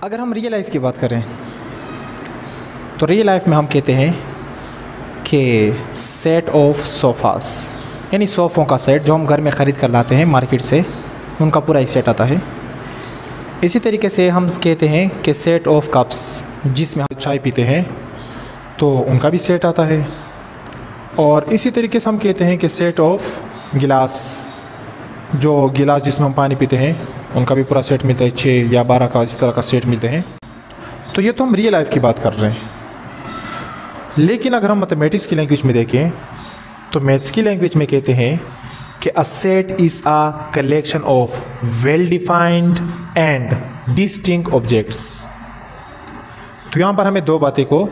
अगर हम real life की बात करें तो रियल लाइफ में हम कहते हैं कि सेट ऑफ सोफ़ास, यानी सोफ़ों का सेट जो हम घर में ख़रीद कर लाते हैं मार्केट से, उनका पूरा एक सेट आता है। इसी तरीके से हम कहते हैं कि सेट ऑफ कप्स, जिसमें हम चाय पीते हैं तो उनका भी सेट आता है। और इसी तरीके से हम कहते हैं कि सेट ऑफ गिलास, जो गिलास जिसमें हम पानी पीते हैं उनका भी पूरा सेट मिलता है, 6 या 12 का इस तरह का सेट मिलते हैं। तो ये तो हम रियल लाइफ की बात कर रहे हैं। लेकिन अगर हम मैथमेटिक्स की लैंग्वेज में देखें तो मैथ्स की लैंग्वेज में कहते हैं कि a set is a collection of well defined and distinct objects. तो यहाँ पर हमें दो बातें को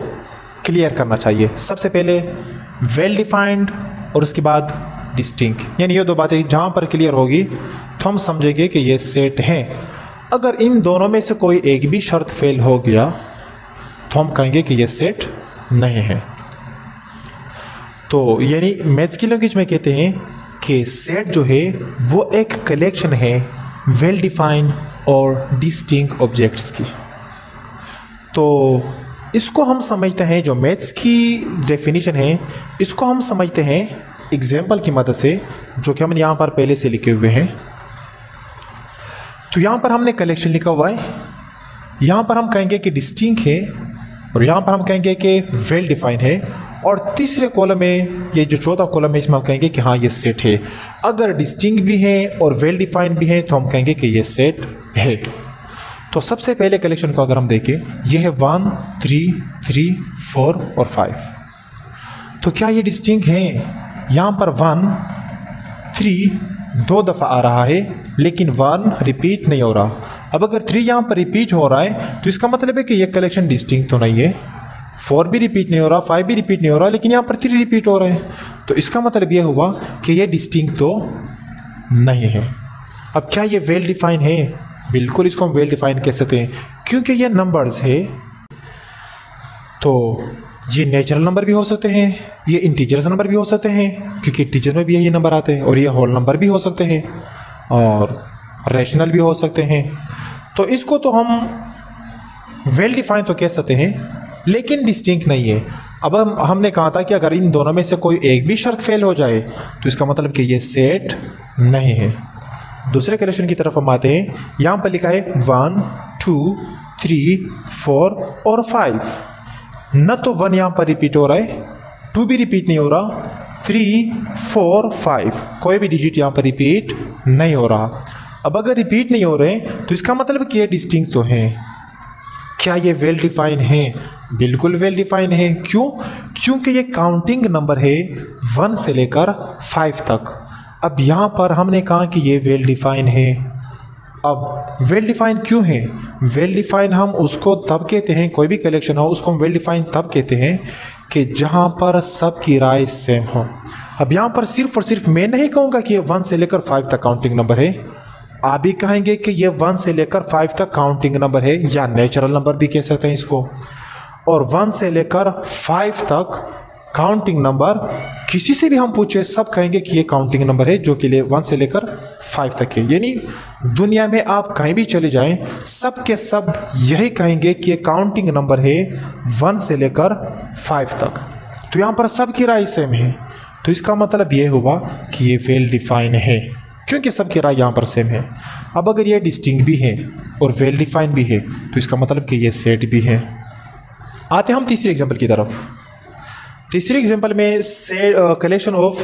क्लियर करना चाहिए। सबसे पहले वेल डिफाइंड और उसके बाद डिस्टिंक्ट, यानी ये दो बातें जहाँ पर क्लियर होगी तो हम समझेंगे कि ये सेट हैं। अगर इन दोनों में से कोई एक भी शर्त फेल हो गया तो हम कहेंगे कि ये सेट नहीं है। तो यानी मैथ्स की लैंग्वेज में कहते हैं कि सेट जो है वो एक कलेक्शन है वेल डिफाइंड और डिस्टिंक्ट ऑब्जेक्ट्स की। तो इसको हम समझते हैं, जो मैथ्स की डेफिनेशन है इसको हम समझते हैं एग्जाम्पल की मदद से, जो कि हमने यहाँ पर पहले से लिखे हुए हैं। तो यहाँ पर हमने कलेक्शन लिखा हुआ है, यहाँ पर हम कहेंगे कि डिस्टिंक्ट है और यहाँ पर हम कहेंगे कि वेल डिफाइंड है, और तीसरे कॉलम में ये जो चौथा कॉलम है इसमें हम कहेंगे कि हाँ ये सेट है। अगर डिस्टिंक्ट भी है और वेल डिफाइंड भी है तो हम कहेंगे कि ये सेट है। तो सबसे पहले कलेक्शन को अगर हम देखें, ये है 1 3 3 4 और 5। तो क्या ये डिस्टिंक्ट है? यहाँ पर 1 3 दो दफ़ा आ रहा है लेकिन 1 रिपीट नहीं हो रहा। अब अगर 3 यहाँ पर रिपीट हो रहा है तो इसका मतलब है कि ये कलेक्शन डिस्टिंक्ट तो नहीं है। 4 भी रिपीट नहीं हो रहा, 5 भी रिपीट नहीं हो रहा, लेकिन यहाँ पर 3 रिपीट हो रहे हैं। तो इसका मतलब ये हुआ कि ये डिस्टिंक्ट तो नहीं है। अब क्या ये वेल डिफाइन है? बिल्कुल इसको हम वेल डिफाइन कह सकते हैं, क्योंकि ये नंबर्स है। तो ये नेचुरल नंबर भी हो सकते हैं, ये इंटीजर्स नंबर भी हो सकते हैं, क्योंकि इंटीजर में भी यही नंबर आते हैं, और ये होल नंबर भी हो सकते हैं और रैशनल भी हो सकते हैं। तो इसको तो हम वेल डिफाइन तो कह सकते हैं, लेकिन डिस्टिंक्ट नहीं है। अब हमने कहा था कि अगर इन दोनों में से कोई एक भी शर्त फेल हो जाए तो इसका मतलब कि ये सेट नहीं है। दूसरे कलेक्शन की तरफ हम आते हैं। यहाँ पर लिखा है 1 2 3 4 और 5। न तो 1 यहाँ पर रिपीट हो रहा है, 2 भी रिपीट नहीं हो रहा, 3 4 5 कोई भी डिजिट यहाँ पर रिपीट नहीं हो रहा। अब अगर रिपीट नहीं हो रहे तो इसका मतलब कि ये डिस्टिंक्ट तो है। क्या ये वेल डिफाइन है? बिल्कुल वेल डिफाइन है। क्यों? क्योंकि ये काउंटिंग नंबर है 1 से लेकर 5 तक। अब यहाँ पर हमने कहा कि ये वेल डिफाइन है। अब वेल डिफाइन क्यों है? वेल डिफाइन हम उसको तब कहते हैं, कोई भी कलेक्शन हो उसको हम वेल डिफाइन तब कहते हैं कि जहाँ पर सबकी राय सेम हो। अब यहाँ पर सिर्फ और सिर्फ मैं नहीं कहूँगा कि ये 1 से लेकर 5 तक काउंटिंग नंबर है, आप भी कहेंगे कि ये 1 से लेकर 5 तक काउंटिंग नंबर है, या नेचुरल नंबर भी कह सकते हैं इसको। और 1 से लेकर 5 तक काउंटिंग नंबर किसी से भी हम पूछे सब कहेंगे कि ये काउंटिंग नंबर है, जो कि 1 से लेकर 5 तक है। यानी दुनिया में आप कहीं भी चले जाएं सब के सब यही कहेंगे कि ये काउंटिंग नंबर है 1 से लेकर 5 तक। तो यहाँ पर सबकी राय सेम है, तो इसका मतलब ये हुआ कि ये वेल डिफाइन है, क्योंकि सबकी राय यहाँ पर सेम है। अब अगर ये डिस्टिंक्ट भी है और वेल डिफाइन भी है तो इसका मतलब कि ये सेट भी है। आते हम तीसरे एग्जाम्पल की तरफ। तीसरे एग्जाम्पल में कलेक्शन ऑफ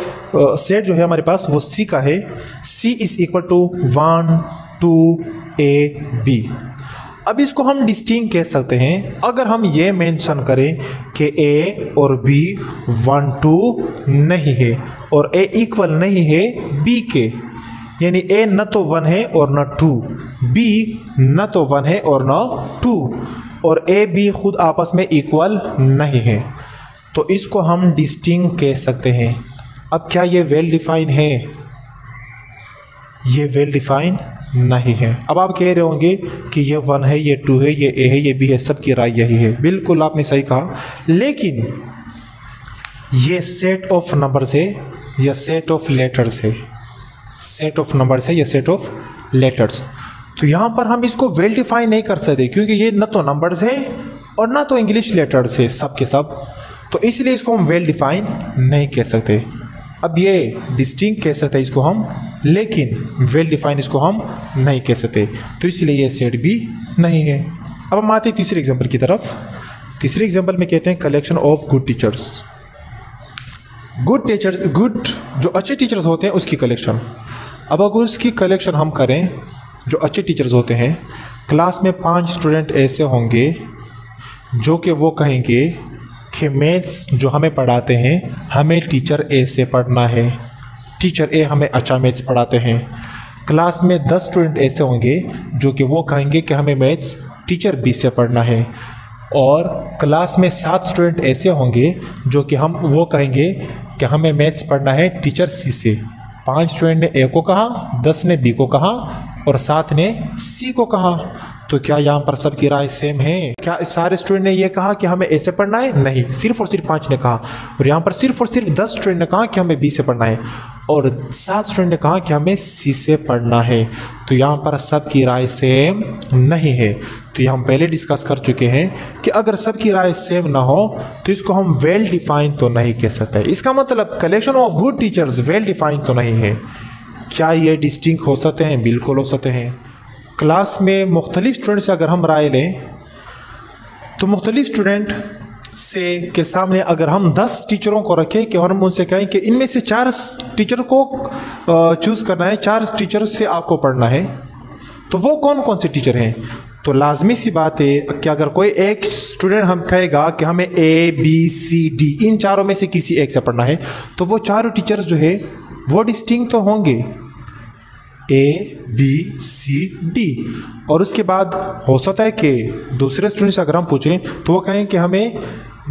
सेट जो है हमारे पास वो C का है। C is equal to 1 2 A B। अब इसको हम डिस्टिंक्ट कह सकते हैं अगर हम ये मेंशन करें कि A और B 1 2 नहीं है और A इक्वल नहीं है B के, यानी A न तो 1 है और न 2, B न तो 1 है और न 2, और A B खुद आपस में इक्वल नहीं है, तो इसको हम डिस्टिंक्ट कह सकते हैं। अब क्या ये वेल डिफाइन है? ये वेल डिफाइन नहीं है। अब आप कह रहे होंगे कि ये 1 है, ये 2 है, ये A है, ये B है, सबकी राय यही है। बिल्कुल आपने सही कहा, लेकिन ये सेट ऑफ नंबर्स है या सेट ऑफ लेटर्स है? सेट ऑफ नंबर्स है या सेट ऑफ लेटर्स? तो यहाँ पर हम इसको वेल डिफाइन नहीं कर सकते क्योंकि ये न तो नंबर्स है और ना तो इंग्लिश लेटर्स है सब के सब, तो इसलिए इसको हम वेल डिफाइन नहीं कह सकते। अब ये डिस्टिंक्ट कह सकते हैं इसको हम, लेकिन वेल डिफाइन इसको हम नहीं कह सकते, तो इसलिए ये सेट भी नहीं है। अब हम आते हैं तीसरे एग्जाम्पल की तरफ। तीसरे एग्जाम्पल में कहते हैं collection of good teachers. Good teachers, good जो अच्छे टीचर्स होते हैं उसकी कलेक्शन। अब अगर उसकी कलेक्शन हम करें, जो अच्छे टीचर्स होते हैं, क्लास में 5 स्टूडेंट ऐसे होंगे जो कि वो कहेंगे कि मैथ्स जो हमें पढ़ाते हैं हमें टीचर ए से पढ़ना है, टीचर ए हमें अच्छा मैथ्स पढ़ाते हैं। क्लास में 10 स्टूडेंट ऐसे होंगे जो कि वो कहेंगे कि हमें मैथ्स टीचर बी से पढ़ना है, और क्लास में 7 स्टूडेंट ऐसे होंगे जो कि वो कहेंगे कि हमें मैथ्स पढ़ना है टीचर सी से। 5 स्टूडेंट ने ए को कहा, 10 ने बी को कहा और 7 ने सी को कहा। तो क्या यहाँ पर सबकी राय सेम है? क्या सारे स्टूडेंट ने ये कहा कि हमें ए से पढ़ना है? नहीं, सिर्फ और सिर्फ 5 ने कहा। और यहाँ पर सिर्फ और सिर्फ 10 स्टूडेंट ने कहा कि हमें बी से पढ़ना है और 7 स्टूडेंट ने कहा कि हमें सी से पढ़ना है। तो यहाँ पर सबकी राय सेम नहीं है। तो ये हम पहले डिस्कस कर चुके हैं कि अगर सबकी राय सेम ना हो तो इसको हम वेल डिफाइन तो नहीं कह सकते। इसका मतलब collection of good teachers well define तो नहीं है। क्या ये डिस्टिंक्ट हो सकते हैं? बिल्कुल हो सकते हैं। क्लास में मुख्तलिफ स्टूडेंट से अगर हम राय लें तो मुख्तलिफ स्टूडेंट से के सामने अगर हम 10 टीचरों को रखें कि और हम उनसे कहें कि इनमें से 4 टीचर को चूज़ करना है, 4 टीचर से आपको पढ़ना है, तो वो कौन कौन से टीचर हैं? तो लाजमी सी बात है कि अगर कोई एक स्टूडेंट हम कहेगा कि हमें ए बी सी डी इन चारों में से किसी एक से पढ़ना है, तो वो चारों टीचर्स जो है वो डिस्टिंक्ट तो होंगे, ए बी सी डी। और उसके बाद हो सकता है कि दूसरे स्टूडेंट से अगर हम पूछें तो वो कहें कि हमें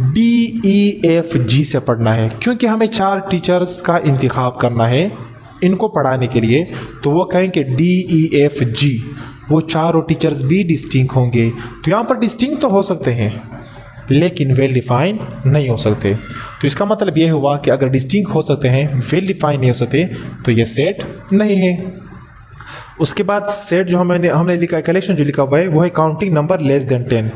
डी ई एफ जी से पढ़ना है, क्योंकि हमें 4 टीचर्स का इंतखाब करना है इनको पढ़ाने के लिए, तो वो कहें कि डी ई एफ जी। वो चारों टीचर्स भी डिस्टिंक्ट होंगे। तो यहाँ पर डिस्टिंक्ट तो हो सकते हैं लेकिन वेल डिफाइन नहीं हो सकते। तो इसका मतलब ये हुआ कि अगर डिस्टिंक्ट हो सकते हैं, वेल डिफाइन नहीं हो सकते, तो ये सेट नहीं है। उसके बाद सेट जो हमने लिखा, कलेक्शन जो लिखा हुआ है वो है काउंटिंग नंबर लेस देन 10।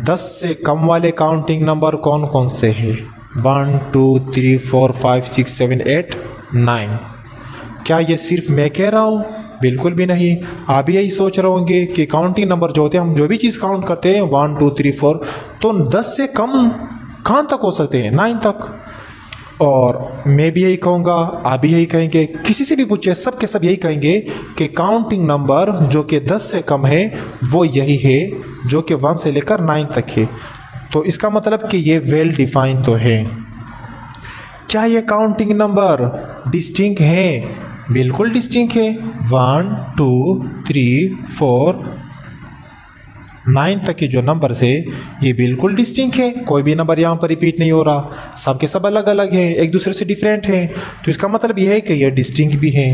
10 से कम वाले काउंटिंग नंबर कौन कौन से हैं? 1 2 3 4 5 6 7 8 9। क्या ये सिर्फ मैं कह रहा हूँ? बिल्कुल भी नहीं। आप यही सोच रहे होंगे कि काउंटिंग नंबर जो होते हैं, हम जो भी चीज़ काउंट करते हैं 1 2 3 4, तो 10 से कम कहाँ तक हो सकते हैं? 9 तक। और मैं भी यही कहूँगा, आप भी यही कहेंगे, किसी से भी पूछे सब के सब यही कहेंगे कि काउंटिंग नंबर जो कि 10 से कम है वो यही है जो कि 1 से लेकर 9 तक है। तो इसका मतलब कि ये वेल डिफाइन तो है। क्या ये काउंटिंग नंबर डिस्टिंक्ट है? बिल्कुल डिस्टिंक्ट है। 1 2 3 4 9 तक के जो नंबर्स है ये बिल्कुल डिस्टिंक्ट है। कोई भी नंबर यहाँ पर रिपीट नहीं हो रहा, सब के सब अलग अलग है, एक दूसरे से डिफरेंट है। तो इसका मतलब ये है कि ये डिस्टिंक्ट भी है,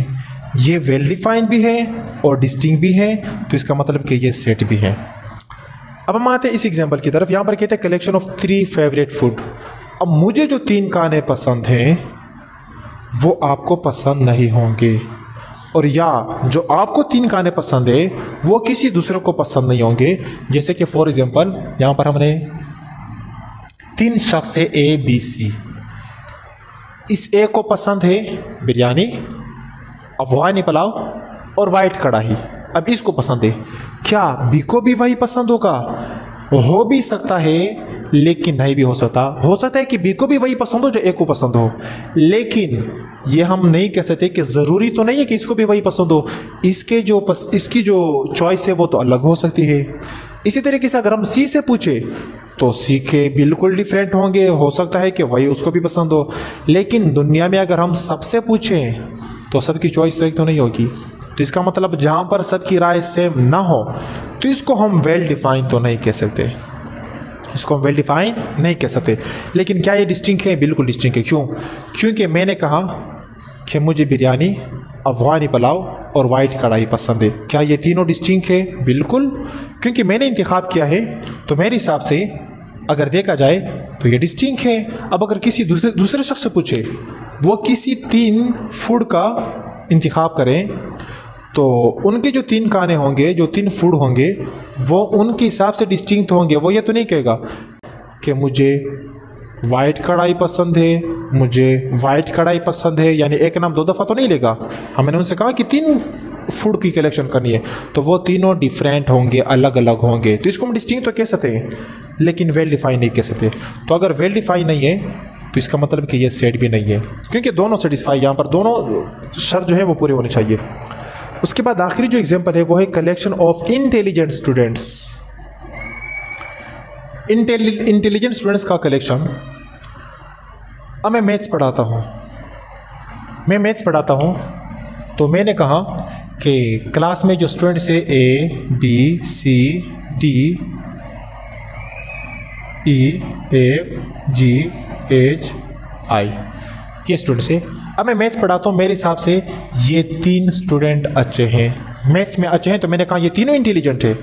ये वेल डिफाइंड भी है और डिस्टिंक्ट भी है। तो इसका मतलब कि ये सेट भी है। अब हम आते हैं इस एग्जाम्पल की तरफ। यहाँ पर कहते हैं कलेक्शन ऑफ 3 फेवरेट फूड। अब मुझे जो 3 खाने पसंद हैं वो आपको पसंद नहीं होंगे, और या जो आपको 3 खाने पसंद है वो किसी दूसरे को पसंद नहीं होंगे। जैसे कि फॉर एग्जांपल यहाँ पर हमने 3 शख्स है ए बी सी। इस ए को पसंद है बिरयानी, अफगानी पुलाव और वाइट कढ़ाई। अब इसको पसंद है, क्या बी को भी वही पसंद होगा? हो भी सकता है लेकिन नहीं भी हो सकता। हो सकता है कि बी को भी वही पसंद हो जो ए को पसंद हो, लेकिन ये हम नहीं कह सकते कि ज़रूरी तो नहीं है कि इसको भी वही पसंद हो। इसकी जो चॉइस है वो तो अलग हो सकती है। इसी तरीके से अगर हम सी से पूछे तो सी के बिल्कुल डिफरेंट होंगे, हो सकता है कि वही उसको भी पसंद हो। लेकिन दुनिया में अगर हम सबसे पूछें तो सबकी चॉइस तो एक तो नहीं होगी। तो इसका मतलब जहाँ पर सबकी राय सेम ना हो तो इसको हम वेल डिफाइन तो नहीं कह सकते, इसको हम वेल डिफाइन नहीं कह सकते। लेकिन क्या ये डिस्टिंक्ट है? बिल्कुल डिस्टिंक्ट है। क्यों? क्योंकि मैंने कहा कि मुझे बिरयानी, अफगानी पुलाव और वाइट कढ़ाई पसंद है। क्या ये तीनों डिस्टिंक्ट है? बिल्कुल, क्योंकि मैंने इंतखाब किया है। तो मेरे हिसाब से अगर देखा जाए तो ये डिस्टिंक्ट है। अब अगर किसी दूसरे शख्स से पूछे, वो किसी 3 फूड का इंतखाब करें तो उनके जो 3 खाने होंगे, जो 3 फूड होंगे, वो उनके हिसाब से डिस्टिंक्ट होंगे। वो ये तो नहीं कहेगा कि मुझे वाइट कढ़ाई पसंद है, मुझे वाइट कढ़ाई पसंद है, यानी एक नाम 2 दफ़ा तो नहीं लेगा। हमने उनसे कहा कि 3 फूड की कलेक्शन करनी है, तो वो तीनों डिफरेंट होंगे, अलग अलग होंगे, तो इसको हम डिस्टिंक्ट तो कह सकते हैं, लेकिन वेल डिफाइन नहीं कह सकते। तो अगर वेल डिफाइन नहीं है तो इसका मतलब कि ये सेट भी नहीं है, क्योंकि दोनों सेटिस्फाई, यहाँ पर दोनों शर्त जो है वो पूरे होने चाहिए। उसके बाद आखिरी जो एग्जांपल है वो है collection of intelligent students. Intelligent students का कलेक्शन। अब मैं मैथ्स पढ़ाता हूँ, तो मैंने कहा कि क्लास में जो स्टूडेंट्स है ABCDEFGHI, ये स्टूडेंट्स है। अब मैं मैथ्स पढ़ाता हूँ, मेरे हिसाब से ये 3 स्टूडेंट अच्छे हैं, मैथ्स में अच्छे हैं, तो मैंने कहा ये तीनों इंटेलिजेंट है।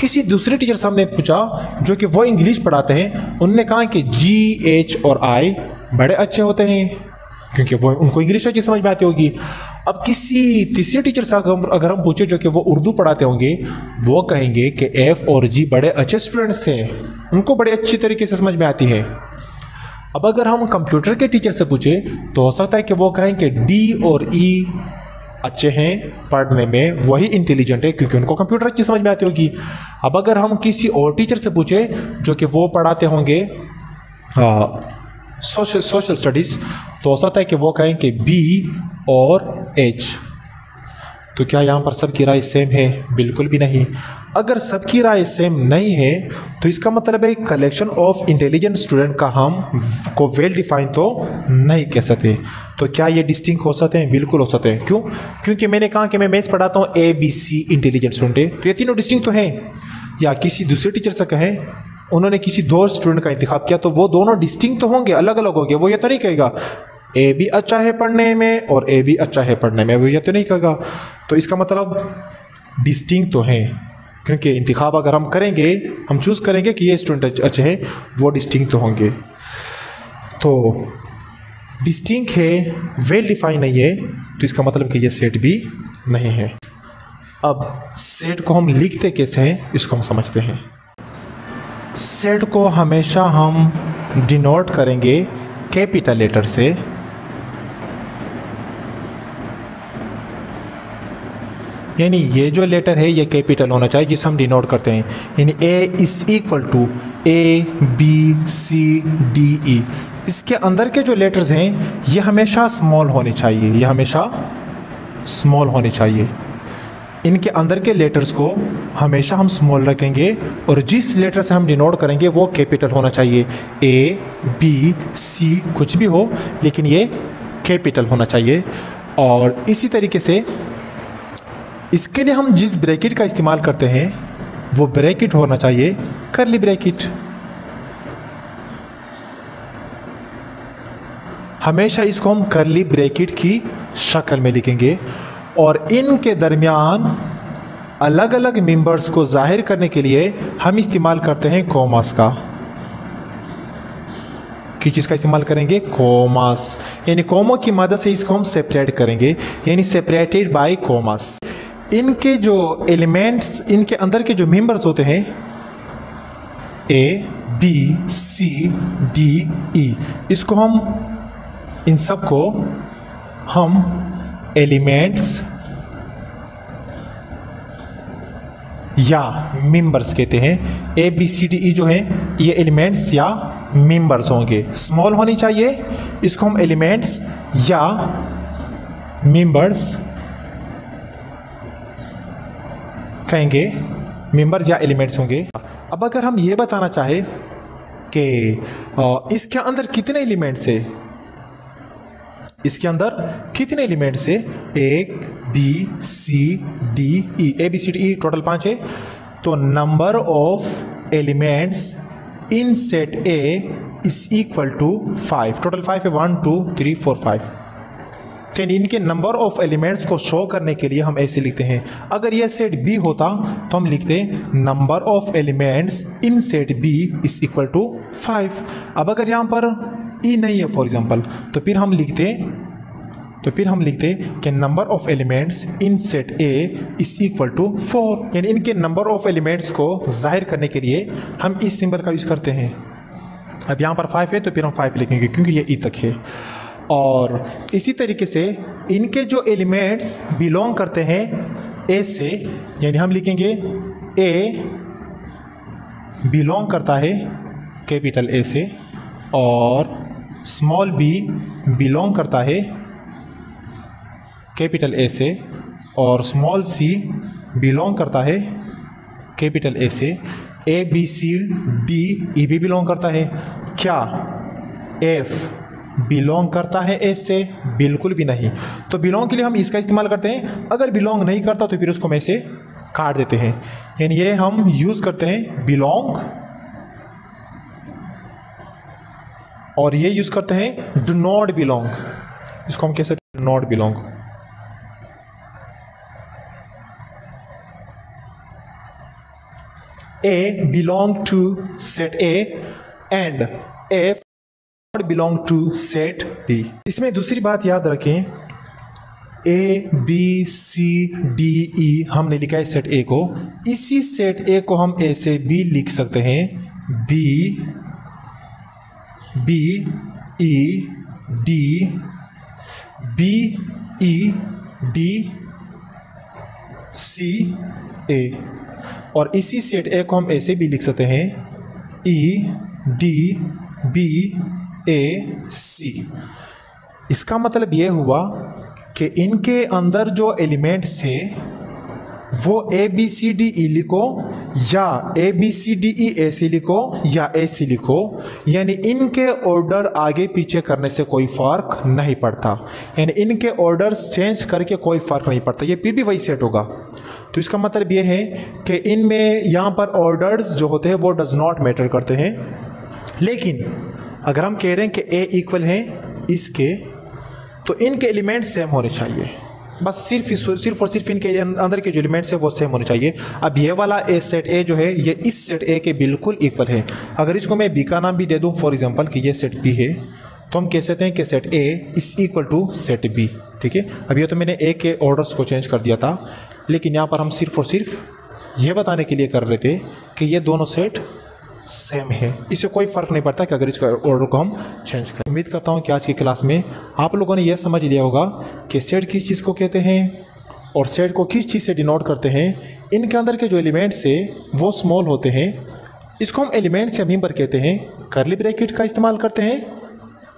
किसी दूसरे टीचर साहब ने पूछा जो कि वो इंग्लिश पढ़ाते हैं, उनने कहा कि GH और I बड़े अच्छे होते हैं, क्योंकि वो उनको इंग्लिश अच्छी समझ में आती होगी। अब किसी तीसरे टीचर साहब अगर हम पूछे जो कि वो उर्दू पढ़ाते होंगे, वो कहेंगे कि F और G बड़े अच्छे स्टूडेंट्स हैं, उनको बड़े अच्छी तरीके से समझ में आती है। अब अगर हम कंप्यूटर के टीचर से पूछे तो हो सकता है कि वो कहें कि D और E अच्छे हैं पढ़ने में, वही इंटेलिजेंट है, क्योंकि उनको कंप्यूटर अच्छी समझ में आती होगी। अब अगर हम किसी और टीचर से पूछे जो कि वो पढ़ाते होंगे सोशल स्टडीज़, तो हो सकता है कि वो कहें कि B और H। तो क्या यहाँ पर सबकी राय सेम है? बिल्कुल भी नहीं। अगर सबकी राय सेम नहीं है तो इसका मतलब है कलेक्शन ऑफ इंटेलिजेंट स्टूडेंट का हम को वेल डिफाइन तो नहीं कह सकते। तो क्या ये डिस्टिंक्ट हो सकते हैं? बिल्कुल हो सकते हैं। क्यों? क्योंकि मैंने कहा कि मैं मैथ्स पढ़ाता हूँ, ABC इंटेलिजेंट स्टूडेंट है, तो ये तीनों डिस्टिंक्ट तो हैं। या किसी दूसरे टीचर से कहें, उन्होंने किसी 2 स्टूडेंट का इंतखाब किया, तो वो दोनों डिस्टिंक्ट तो होंगे, अलग अलग होंगे। वो ये तो नहीं कहेगा A भी अच्छा है पढ़ने में और A भी अच्छा है पढ़ने में, वो ये तो नहीं कहेगा। तो इसका मतलब डिस्टिंक्ट तो हैं, क्योंकि इंतखाब अगर हम करेंगे, हम चूज़ करेंगे कि ये स्टूडेंट अच्छे हैं, वो डिस्टिंक्ट तो होंगे। तो डिस्टिंक्ट है, वेल डिफाइन नहीं है, तो इसका मतलब कि ये सेट भी नहीं है। अब सेट को हम लिखते कैसे हैं, इसको हम समझते हैं। सेट को हमेशा हम डिनोट करेंगे कैपिटल लेटर से। यानी ये जो लेटर है ये कैपिटल होना चाहिए, जिसे हम डिनोट करते हैं। यानी A is equal to ABCDE। इसके अंदर के जो लेटर्स हैं ये हमेशा स्मॉल होने चाहिए, ये हमेशा स्मॉल होने चाहिए। इनके अंदर के लेटर्स को हमेशा हम स्मॉल रखेंगे, और जिस लेटर से हम डिनोट करेंगे वो कैपिटल होना चाहिए। ABC कुछ भी हो, लेकिन ये कैपिटल होना चाहिए। और इसी तरीके से इसके लिए हम जिस ब्रैकेट का इस्तेमाल करते हैं वो ब्रैकेट होना चाहिए कर्ली ब्रैकेट। हमेशा इसको हम कर्ली ब्रैकेट की शक्ल में लिखेंगे, और इनके दरमियान अलग अलग मेंबर्स को जाहिर करने के लिए हम इस्तेमाल करते हैं कॉमास का। किस चीज़ का इस्तेमाल करेंगे? कॉमास। यानी कॉमा की मदद से इसको हम सेपरेट करेंगे, यानी सेपरेटेड बाय कॉमास। इनके जो एलिमेंट्स, इनके अंदर के जो मेंबर्स होते हैं ABCDE, इसको हम, इन सब को हम एलिमेंट्स या मेंबर्स कहते हैं। ABCDE जो है ये एलिमेंट्स या मेंबर्स होंगे, स्मॉल होनी चाहिए, इसको हम एलिमेंट्स या मेंबर्स कहेंगे, मेंबर्स या एलिमेंट्स होंगे। अब अगर हम ये बताना चाहें कि इसके अंदर कितने एलिमेंट्स है, इसके अंदर कितने एलिमेंट्स है, 1 B C D E, ABCDE total 5 है, तो number of elements in set A is equal to 5। Total 5 है, 1 2 3 4 5। तो इनके नंबर ऑफ एलिमेंट्स को शो करने के लिए हम ऐसे लिखते हैं। अगर यह सेट B होता तो हम लिखते number of elements in set B is equal to 5। अब अगर यहाँ पर E नहीं है फॉर एग्जांपल, तो फिर हम लिखते तो फिर हम लिखते हैं कि number of elements in set A is equal to 4, यानी इनके नंबर ऑफ एलिमेंट्स को जाहिर करने के लिए हम इस सिंबल का यूज़ करते हैं। अब यहाँ पर 5 है तो फिर हम 5 लिखेंगे क्योंकि ये ई तक है। और इसी तरीके से इनके जो एलिमेंट्स बिलोंग करते हैं ए से, यानी हम लिखेंगे ए बिलोंग करता है कैपिटल ए से और स्मॉल बी बिलोंग करता है कैपिटल ए से और स्मॉल सी बिलोंग करता है कैपिटल ए से। A B C D E भी बिलोंग करता है। क्या एफ बिलोंग करता है ए से? बिल्कुल भी नहीं। तो बिलोंग के लिए हम इसका इस्तेमाल करते हैं, अगर बिलोंग नहीं करता तो फिर उसको हम ऐसे काट देते हैं, यानी ये हम यूज़ करते हैं बिलोंग और ये यूज़ करते हैं डू नॉट बिलोंग। इसको हम कह सकते हैं do not belong. A belong to set A and F not belong to set B। इसमें दूसरी बात याद रखें, A B C D E हमने लिखा है सेट A को, इसी सेट A को हम A से B लिख सकते हैं B B E D B E D C A, और इसी सेट ए को हम ऐसे भी लिख सकते हैं ई डी बी ए सी। इसका मतलब ये हुआ कि इनके अंदर जो एलिमेंट्स थे वो A B C D E लिखो या A B C D E ए सी लिखो या ए सी लिखो, यानी इनके ऑर्डर आगे पीछे करने से कोई फ़र्क नहीं पड़ता, यानी इनके ऑर्डर्स चेंज करके कोई फ़र्क नहीं पड़ता, ये फिर भी वही सेट होगा। तो इसका मतलब ये है कि इनमें यहाँ पर ऑर्डर्स जो होते हैं वो डज नॉट मैटर करते हैं। लेकिन अगर हम कह रहे हैं कि ए इक्वल है इसके, तो इनके एलिमेंट्स सेम होने चाहिए, बस सिर्फ और सिर्फ इनके अंदर के जो एलिमेंट्स है वो सेम होने चाहिए। अब ये वाला ए सेट ए जो है ये इस सेट ए के बिल्कुल इक्वल है। अगर इसको मैं बी का नाम भी दे दूँ, फॉर एग्जांपल कि ये सेट बी है, तो हम कह सकते हैं कि set A is equal to set B. ठीक है, अब ये तो मैंने ए के ऑर्डर्स को चेंज कर दिया था, लेकिन यहाँ पर हम सिर्फ और सिर्फ ये बताने के लिए कर रहे थे कि ये दोनों सेट सेम है, इससे कोई फ़र्क नहीं पड़ता कि अगर इसका ऑर्डर को हम चेंज करें। उम्मीद करता हूँ कि आज की क्लास में आप लोगों ने यह समझ लिया होगा कि सेट किस चीज़ को कहते हैं और सेट को किस चीज़ से डिनोट करते हैं। इनके अंदर के जो एलिमेंट्स है वो स्मॉल होते हैं, इसको हम एलिमेंट्स या मेंबर कहते हैं। कर्ली ब्रैकेट का इस्तेमाल करते हैं,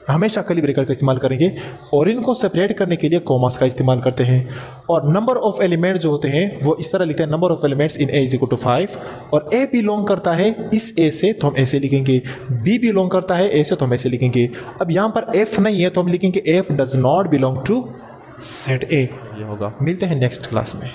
हमेशा कर्ली ब्रैकेट का इस्तेमाल करेंगे, और इनको सेपरेट करने के लिए कॉमास का इस्तेमाल करते हैं। और नंबर ऑफ एलिमेंट जो होते हैं वो इस तरह लिखते हैं, number of elements in A is equal to 5, और ए बिलोंग करता है इस ए से तो हम ऐसे लिखेंगे, बी बिलोंग करता है ए से तो हम ऐसे लिखेंगे। अब यहाँ पर एफ नहीं है तो हम लिखेंगे F does not belong to set A. ये होगा। मिलते हैं नेक्स्ट क्लास में।